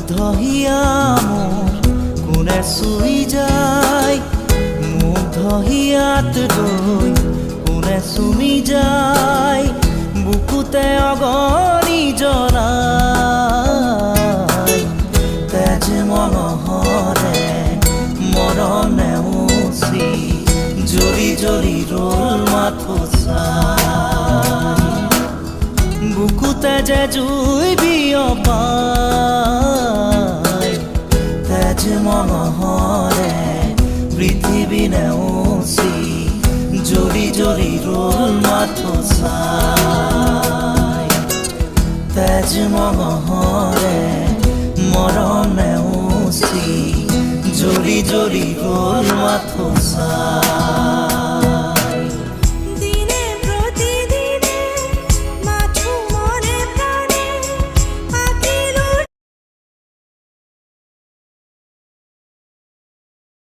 মুগ্ধহিয়া মোৰ কোনে চুই যায়, মুগ্ধহিয়াত গৈ কোনে চুমি যায়, বুকুতে অগণি জ্বলাই। তেজ মঙহৰে মৰম নেওচি জ্বলি জ্বলি ৰল মাথো চাই, বুকুতে যে জুই বিয়পাই। তেজ মঙহৰে পৃথিৱী নেওচি জ্বলি জ্বলি ৰল মাথো চাই। তেজ মঙহৰে মৰম নেওচি জ্বলি জ্বলি ৰল মাথো চাই।